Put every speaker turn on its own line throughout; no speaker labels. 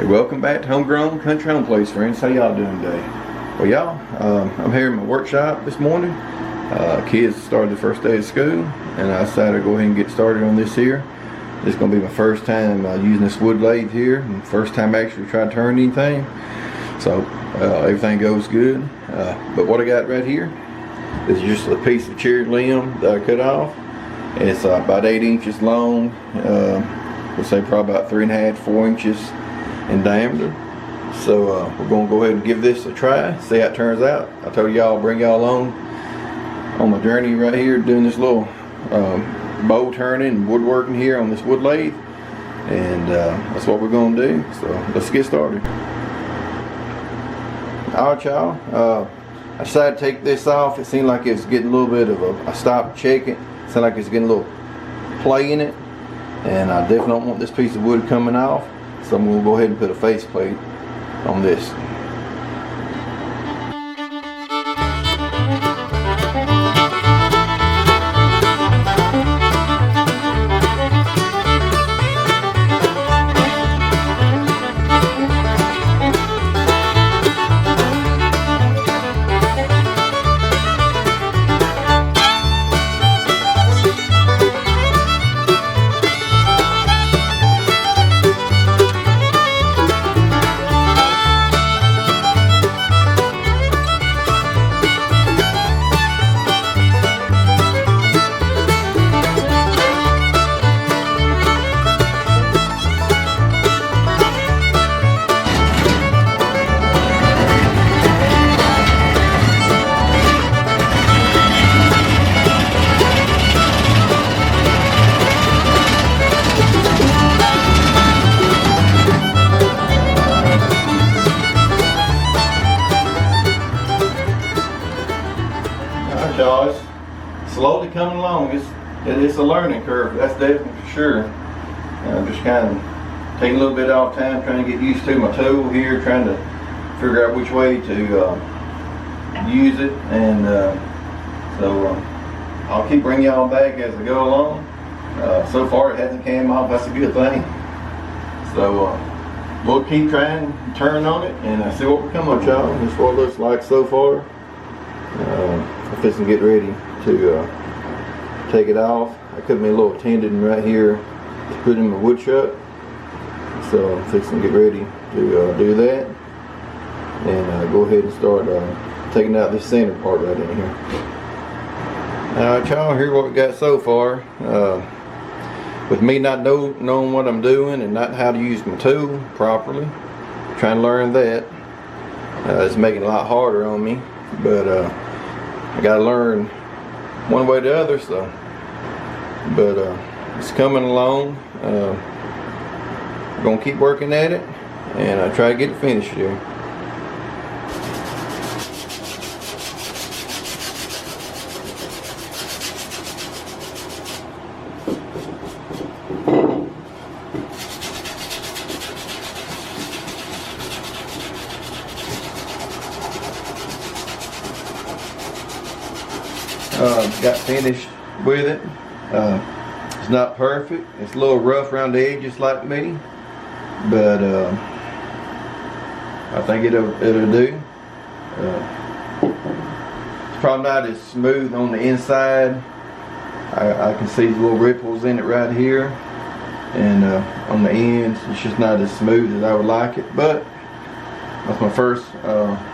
Hey, welcome back to Homegrown Country Home Place, friends. How y'all doing today? Well, y'all, I'm here in my workshop this morning. Kids started the first day of school, and I decided to go ahead and get started on this here. This is going to be my first time using this wood lathe here, and first time actually trying to turn anything. So everything goes good. But what I got right here is just a piece of cherry limb that I cut off. It's about 8 inches long. We'll say probably about 3.5 to 4 inches in diameter. So we're going to go ahead and give this a try, see how it turns out. I told y'all I'll bring y'all along on my journey right here doing this little bowl turning and woodworking here on this wood lathe, and that's what we're going to do. So let's get started. Alright, y'all, I decided to take this off. It seemed like it's getting a little bit of I stopped checking. It seemed like it's getting a little play in it, and I definitely don't want this piece of wood coming off. So I'm going to go ahead and put a faceplate on this. Y'all, it's slowly coming along. It's a learning curve, that's definitely for sure. I'm just kind of taking a little bit off time, trying to get used to my tool here, trying to figure out which way to use it, and so I'll keep bringing y'all back as I go along. So far it hasn't came off, that's a good thing. So we'll keep trying to turn on it and see what we come up, y'all. This is what it looks like so far. I'm fixing to get ready to take it off. I cut me a little tendon right here to put in my wood shut. So I'm fixing to get ready to do that, and go ahead and start taking out this center part right in here. Alright, y'all, here's what we got so far. With me not knowing what I'm doing and not how to use my tool properly, trying to learn that, it's making it a lot harder on me, but I gotta learn one way or the other. So, but it's coming along. We're gonna keep working at it, and I try to get it finished here. Got finished with it. It's not perfect. It's a little rough around the edges like me, but I think it'll do. It's probably not as smooth on the inside. I can see little ripples in it right here, and on the ends it's just not as smooth as I would like it. But that's my first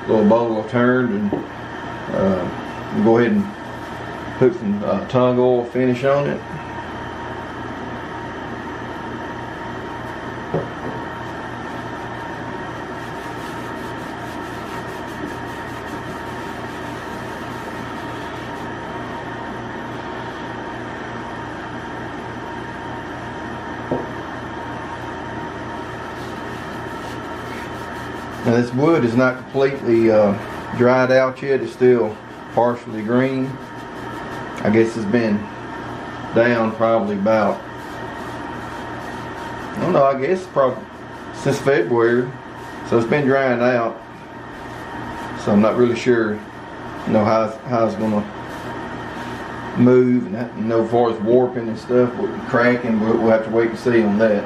little bowl I've turned, and I'll go ahead and put some tung oil finish on it. Now this wood is not completely dried out yet. It's still partially green. I guess it's been down probably about, I don't know, I guess probably since February. So it's been drying out. So I'm not really sure, you know, how it's gonna move, and you know, as far as warping and stuff, cracking, we'll have to wait and see on that.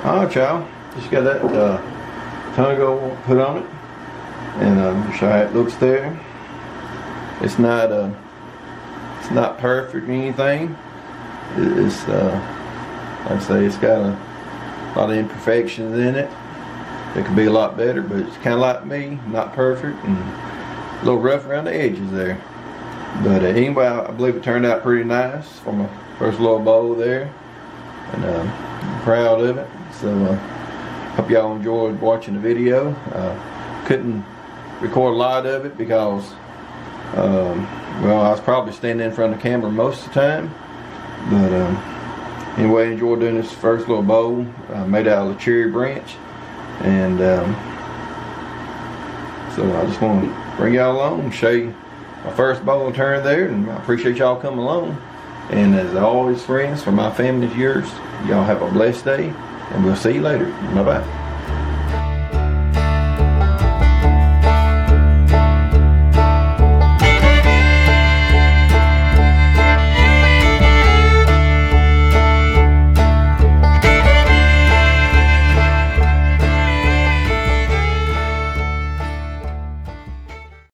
Alright, y'all, just got that tongue put on it, and show how it looks there. It's not perfect or anything. It's like I say, it's got a lot of imperfections in it. It could be a lot better, but it's kind of like me, not perfect and a little rough around the edges there. But anyway, I believe it turned out pretty nice for my first little bowl there, and I'm proud of it. So hope y'all enjoyed watching the video. Couldn't record a lot of it because well, I was probably standing in front of the camera most of the time. But anyway, I enjoyed doing this first little bowl made out of a cherry branch. And so I just want to bring y'all along and show you my first bowl turn there, and I appreciate y'all coming along. And as always, friends, from my family to yours, y'all have a blessed day, and we'll see you later. Bye bye.